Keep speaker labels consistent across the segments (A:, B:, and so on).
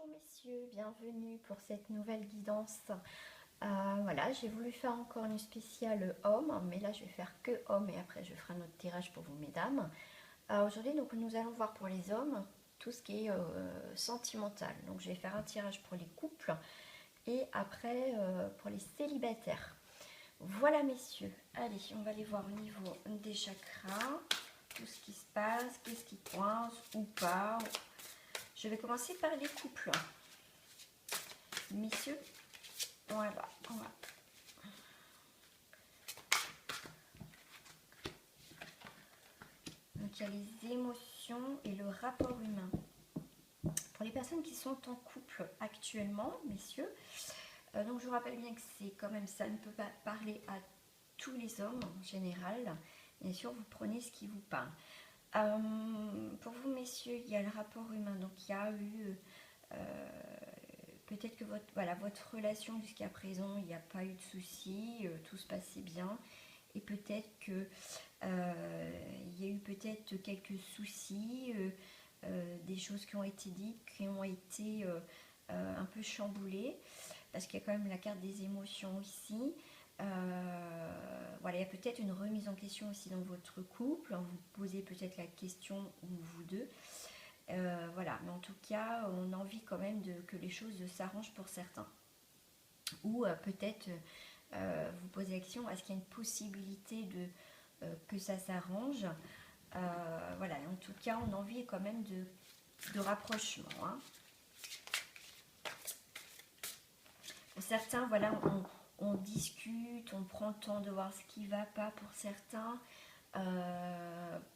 A: Bonjour messieurs, bienvenue pour cette nouvelle guidance. Voilà, j'ai voulu faire encore une spéciale homme, mais là je vais faire que homme et après je ferai un autre tirage pour vous mesdames. Aujourd'hui donc nous allons voir pour les hommes tout ce qui est sentimental. Donc je vais faire un tirage pour les couples et après pour les célibataires. Voilà messieurs, allez on va aller voir au niveau des chakras, tout ce qui se passe, qu'est-ce qui coince ou pas. Je vais commencer par les couples. Messieurs, voilà, on va. Donc il y a les émotions et le rapport humain. Pour les personnes qui sont en couple actuellement, messieurs, donc je vous rappelle bien que c'est quand même ça ne peut pas parler à tous les hommes en général. Bien sûr, vous prenez ce qui vous parle. Pour vous, messieurs, il y a le rapport humain. Donc il y a eu peut-être que votre relation jusqu'à présent, il n'y a pas eu de soucis, tout se passait bien. Et peut-être que il y a eu peut-être quelques soucis, des choses qui ont été dites, qui ont été un peu chamboulées, parce qu'il y a quand même la carte des émotions ici. Voilà, il y a peut-être une remise en question aussi dans votre couple. Vous posez peut-être la question, ou vous deux. Voilà, mais en tout cas, on a envie quand même que les choses s'arrangent pour certains. Ou peut-être vous posez la question, est-ce qu'il y a une possibilité que ça s'arrange. Voilà, en tout cas, on a envie quand même de rapprochement. Hein. Pour certains, voilà, on discute, on prend le temps de voir ce qui ne va pas pour certains.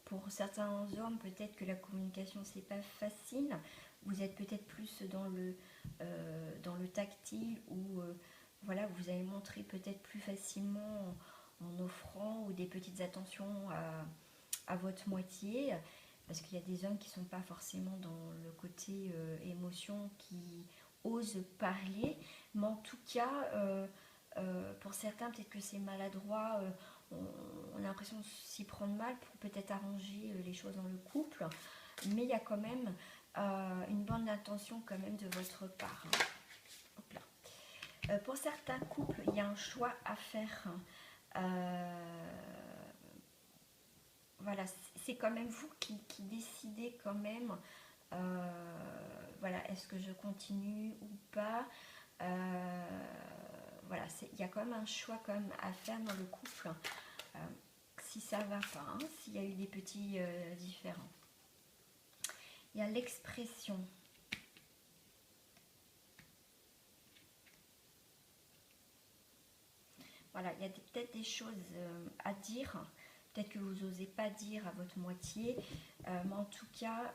A: Pour certains hommes, peut-être que la communication, c'est pas facile. Vous êtes peut-être plus dans le tactile ou voilà, vous allez montrer peut-être plus facilement en offrant ou des petites attentions à votre moitié, parce qu'il y a des hommes qui ne sont pas forcément dans le côté émotion, qui osent parler, mais en tout cas, pour certains, peut-être que c'est maladroit, on a l'impression de s'y prendre mal pour peut-être arranger les choses dans le couple, mais il y a quand même une bonne intention quand même de votre part. Hein. Hop là. Pour certains couples, il y a un choix à faire. Voilà, c'est quand même vous qui décidez quand même. Voilà, est-ce que je continue ou pas. Voilà, il y a quand même un choix quand même à faire dans le couple. Si ça va pas, hein, s'il y a eu des petits différends. Il y a l'expression. Voilà, il y a peut-être des choses à dire. Peut-être que vous n'osez pas dire à votre moitié. Mais en tout cas,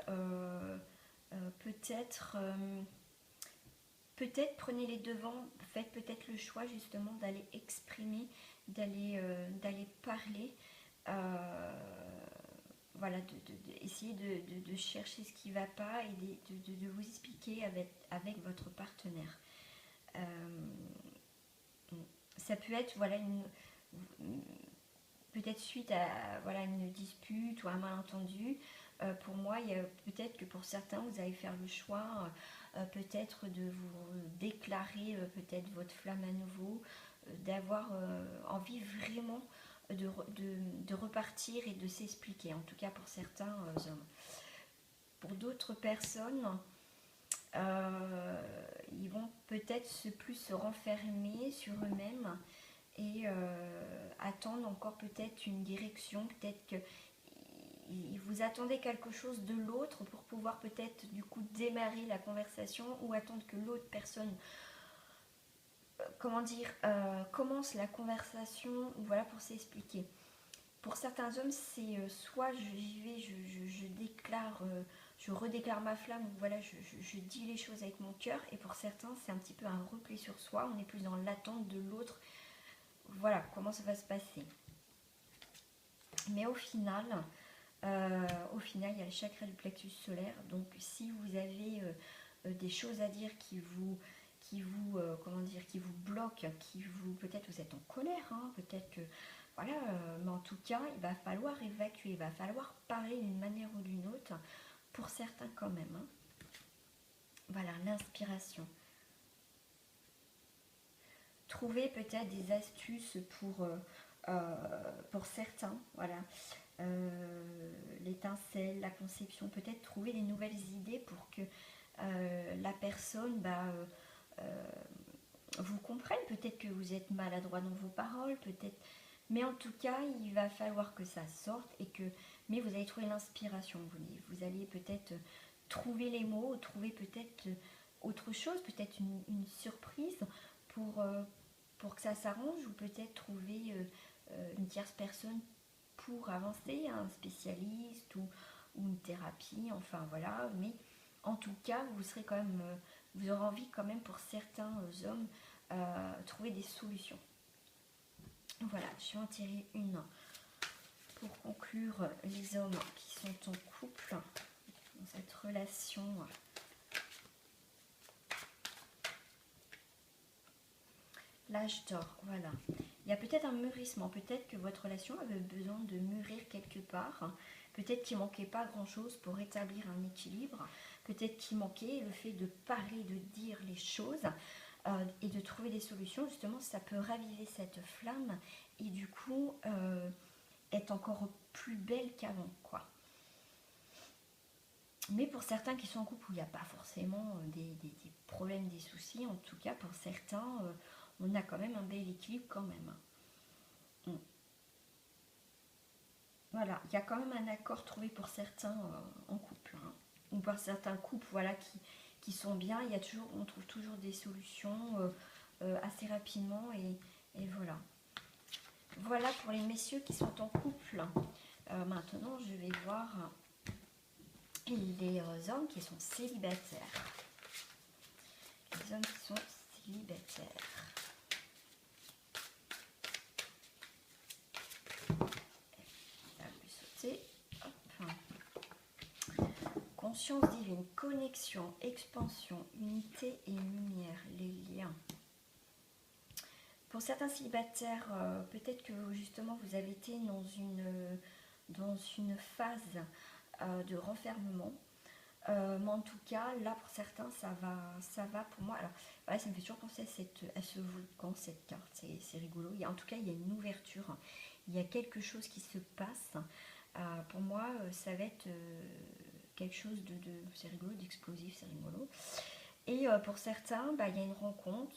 A: peut-être prenez les devants. Faites peut-être le choix justement d'aller exprimer, d'aller parler. Voilà, essayer de chercher ce qui ne va pas et de vous expliquer avec votre partenaire. Ça peut être voilà peut-être suite à voilà une dispute ou un malentendu. Pour moi, il y a peut-être que pour certains, vous allez faire le choix peut-être de vous déclarer peut-être votre flamme à nouveau, d'avoir envie vraiment de repartir et de s'expliquer, en tout cas pour certains hommes. Pour d'autres personnes, ils vont peut-être plus se renfermer sur eux-mêmes et attendre encore peut-être une direction, peut-être que vous attendez quelque chose de l'autre pour pouvoir peut-être du coup démarrer la conversation ou attendre que l'autre personne commence la conversation, voilà, pour s'expliquer. Pour certains hommes, c'est soit j'y vais, je déclare, je redéclare ma flamme, ou voilà, je dis les choses avec mon cœur. Et pour certains, c'est un petit peu un repli sur soi. On est plus dans l'attente de l'autre. Voilà comment ça va se passer. Mais au final, il y a le chakra du plexus solaire. Donc, si vous avez des choses à dire qui vous bloquent, peut-être vous êtes en colère, hein, peut-être que voilà, mais en tout cas, il va falloir évacuer, il va falloir parler d'une manière ou d'une autre, pour certains quand même. Hein. Voilà, l'inspiration. Trouver peut-être des astuces pour certains, voilà. L'étincelle, la conception, peut-être trouver des nouvelles idées pour que la personne vous comprenne. Peut-être que vous êtes maladroit dans vos paroles, peut-être. Mais en tout cas, il va falloir que ça sorte et que. Mais vous allez trouver l'inspiration. Vous allez peut-être trouver les mots, trouver peut-être autre chose, peut-être une surprise pour que ça s'arrange, ou peut-être trouver une tierce personne pour avancer, un spécialiste ou une thérapie, enfin voilà. Mais en tout cas, vous serez quand même, vous aurez envie quand même pour certains hommes trouver des solutions. Voilà, je vais en tirer une pour conclure les hommes qui sont en couple dans cette relation. L'âge d'or, voilà. Il y a peut-être un mûrissement, peut-être que votre relation avait besoin de mûrir quelque part, peut-être qu'il ne manquait pas grand-chose pour établir un équilibre, peut-être qu'il manquait le fait de parler, de dire les choses et de trouver des solutions. Justement, ça peut raviver cette flamme et du coup être encore plus belle qu'avant, quoi. Mais pour certains qui sont en couple où il n'y a pas forcément des problèmes, des soucis, en tout cas pour certains, on a quand même un bel équilibre quand même. Voilà, il y a quand même un accord trouvé pour certains en couple. Hein. Ou pour certains couples voilà, qui sont bien, il y a toujours, on trouve toujours des solutions assez rapidement et voilà. Voilà pour les messieurs qui sont en couple. Maintenant, je vais voir les hommes qui sont célibataires. Les hommes qui sont célibataires. Ça va sauter. Hop. Conscience divine, connexion, expansion, unité et lumière, les liens. Pour certains célibataires, peut-être que justement vous avez été dans une phase de renfermement. Mais en tout cas, là pour certains, ça va pour moi. Alors, voilà, ça me fait toujours penser à ce volcan, cette carte, c'est rigolo. En tout cas, il y a une ouverture, il y a quelque chose qui se passe. Pour moi, ça va être quelque chose c'est rigolo, d'explosif, c'est rigolo. Et pour certains, il y a une rencontre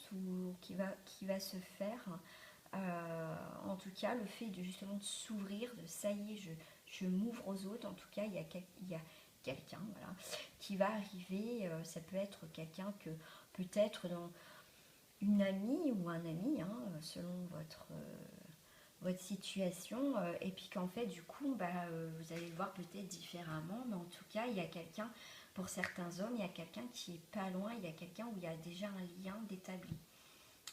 A: qui va se faire. En tout cas, le fait justement de s'ouvrir, de ça y est, je m'ouvre aux autres. En tout cas, il y a quelqu'un voilà, qui va arriver. Ça peut être quelqu'un que peut-être dans une amie ou un ami, hein, selon votre situation. Et puis qu'en fait, du coup, vous allez le voir peut-être différemment. Mais en tout cas, il y a quelqu'un. Pour certains hommes, il y a quelqu'un qui est pas loin, il y a quelqu'un où il y a déjà un lien d'établi.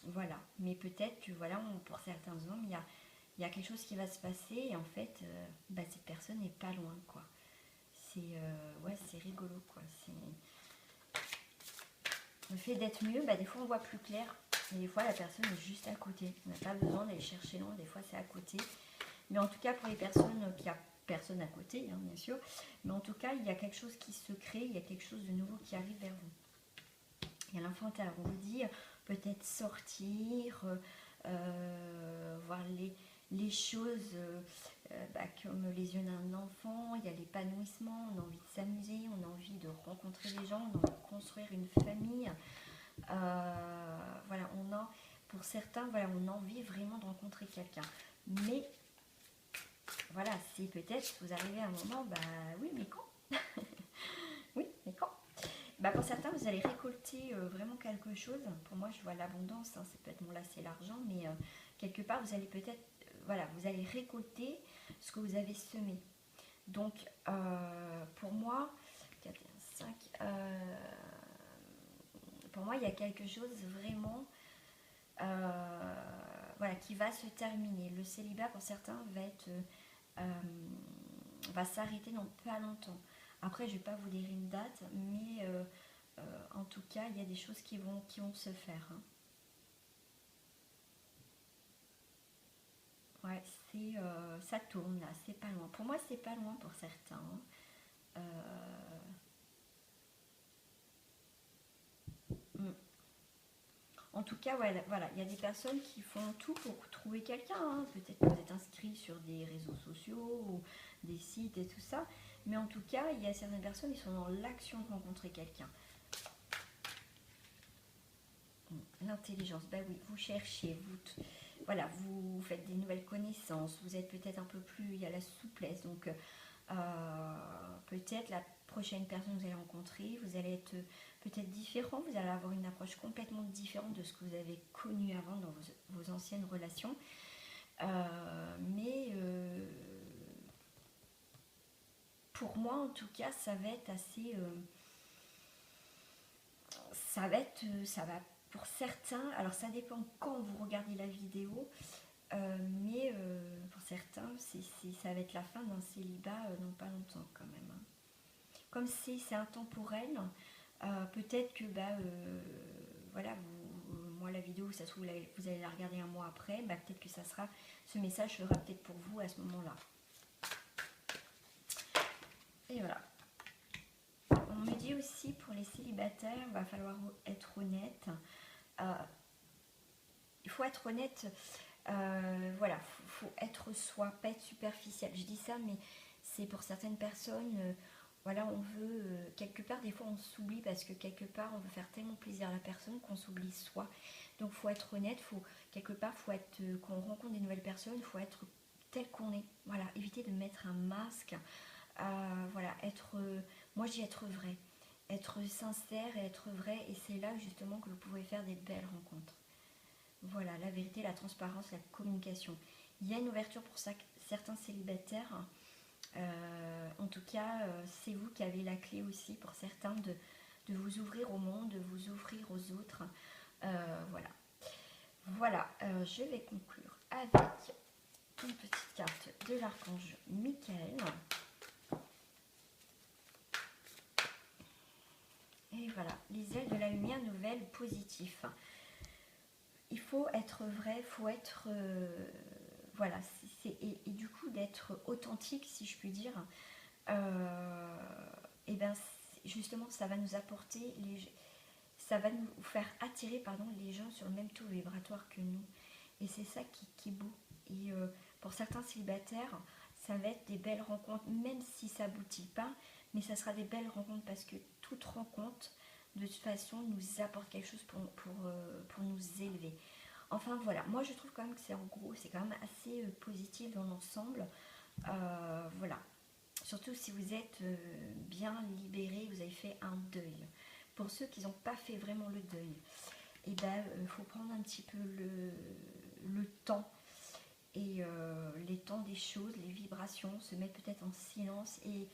A: Voilà. Mais peut-être que voilà, pour certains hommes, il y a quelque chose qui va se passer et en fait, cette personne n'est pas loin, quoi. C'est rigolo, quoi. Le fait d'être mieux, des fois on voit plus clair. Et des fois la personne est juste à côté. On n'a pas besoin d'aller chercher loin, des fois c'est à côté. Mais en tout cas pour les personnes qui a personne à côté, hein, bien sûr. Mais en tout cas, il y a quelque chose qui se crée, il y a quelque chose de nouveau qui arrive vers vous. Il y a l'enfantin, on vous dit peut-être sortir, voir les choses comme les yeux d'un enfant. Il y a l'épanouissement, on a envie de s'amuser, on a envie de rencontrer les gens, on a envie de construire une famille. Voilà, pour certains, voilà, on a envie vraiment de rencontrer quelqu'un. Mais voilà, c'est peut-être vous arrivez à un moment, oui, mais quand oui, mais quand pour certains, vous allez récolter vraiment quelque chose. Pour moi, je vois l'abondance, hein, c'est peut-être, bon là c'est l'argent, mais quelque part, vous allez peut-être, voilà, vous allez récolter ce que vous avez semé. Donc, pour moi, 4, 5, pour moi, il y a quelque chose vraiment voilà, qui va se terminer. Le célibat, pour certains, va s'arrêter dans pas longtemps. Après, je ne vais pas vous dire une date, mais en tout cas, il y a des choses qui vont se faire. Hein. Ouais, ça tourne là, c'est pas loin. Pour moi, c'est pas loin pour certains. Hein. En tout cas, voilà, il y a des personnes qui font tout pour trouver quelqu'un, hein. Peut-être que vous êtes inscrit sur des réseaux sociaux ou des sites et tout ça. Mais en tout cas, il y a certaines personnes qui sont dans l'action de rencontrer quelqu'un. L'intelligence, bah oui, vous cherchez, voilà, vous faites des nouvelles connaissances, vous êtes peut-être un peu plus, il y a la souplesse, donc peut-être la prochaine personne que vous allez rencontrer, vous allez être peut-être différent, vous allez avoir une approche complètement différente de ce que vous avez connu avant dans vos anciennes relations, mais pour moi en tout cas, ça va être assez, ça va pour certains, alors ça dépend quand vous regardez la vidéo, mais pour certains, ça va être la fin d'un célibat dans pas longtemps quand même, hein. Comme c'est intemporel, peut-être que voilà, moi la vidéo, ça se trouve, vous allez la regarder un mois après, peut-être que ce message sera peut-être pour vous à ce moment-là. Et voilà. On me dit aussi pour les célibataires, il va falloir être honnête. Il faut être honnête, voilà, faut être soi, pas être superficiel. Je dis ça, mais c'est pour certaines personnes, voilà, on veut, quelque part, des fois on s'oublie parce que quelque part on veut faire tellement plaisir à la personne qu'on s'oublie soi. Donc faut être honnête, quelque part, quand on rencontre des nouvelles personnes, il faut être tel qu'on est. Voilà, éviter de mettre un masque. Voilà, moi je dis être vrai. Être sincère et être vrai, et c'est là justement que vous pouvez faire des belles rencontres. Voilà, la vérité, la transparence, la communication. Il y a une ouverture pour certains célibataires. En tout cas, c'est vous qui avez la clé aussi pour certains de vous ouvrir au monde, de vous ouvrir aux autres. Voilà. Voilà, je vais conclure avec une petite carte de l'archange Michael. Et voilà, les ailes de la lumière nouvelle positif. Il faut être vrai, il faut être... voilà, et du coup d'être authentique, si je puis dire. Et bien justement, ça va nous apporter... ça va nous faire attirer les gens sur le même taux vibratoire que nous. Et c'est ça qui est beau. Et pour certains célibataires, ça va être des belles rencontres, même si ça aboutit pas, mais ça sera des belles rencontres parce que toute rencontre, de toute façon, nous apporte quelque chose pour nous élever. Enfin voilà, moi je trouve quand même que c'est quand même assez positif dans l'ensemble. Voilà. Surtout si vous êtes bien libéré, vous avez fait un deuil. Pour ceux qui n'ont pas fait vraiment le deuil, et faut prendre un petit peu le temps et les temps des choses, les vibrations, se mettre peut-être en silence et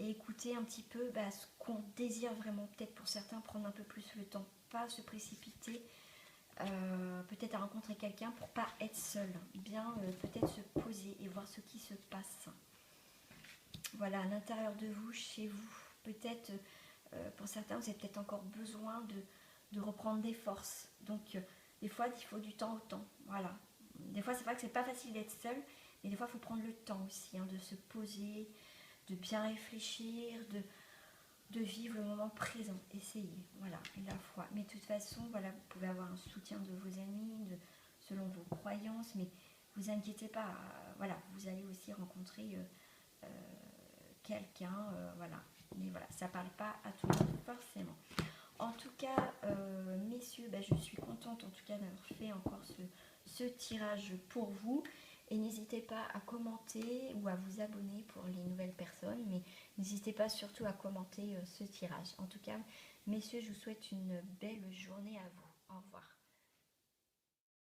A: écouter un petit peu ce qu'on désire vraiment. Peut-être pour certains prendre un peu plus le temps, pas se précipiter, peut-être à rencontrer quelqu'un pour pas être seul, bien peut-être se poser et voir ce qui se passe. Voilà, à l'intérieur de vous, chez vous, peut-être pour certains vous avez peut-être encore besoin de reprendre des forces. Donc des fois il faut du temps au temps. Voilà. Des fois c'est vrai que c'est pas facile d'être seul, mais des fois il faut prendre le temps aussi, hein, de se poser, de bien réfléchir, de vivre le moment présent. Essayez, voilà, la foi. Mais de toute façon, voilà, vous pouvez avoir un soutien de vos amis, selon vos croyances, mais vous inquiétez pas, voilà, vous allez aussi rencontrer quelqu'un, voilà. Mais voilà, ça parle pas à tout le monde forcément. En tout cas, messieurs, je suis contente en tout cas d'avoir fait encore ce tirage pour vous. Et n'hésitez pas à commenter ou à vous abonner pour les nouvelles personnes. Mais n'hésitez pas surtout à commenter ce tirage. En tout cas, messieurs, je vous souhaite une belle journée à vous. Au revoir.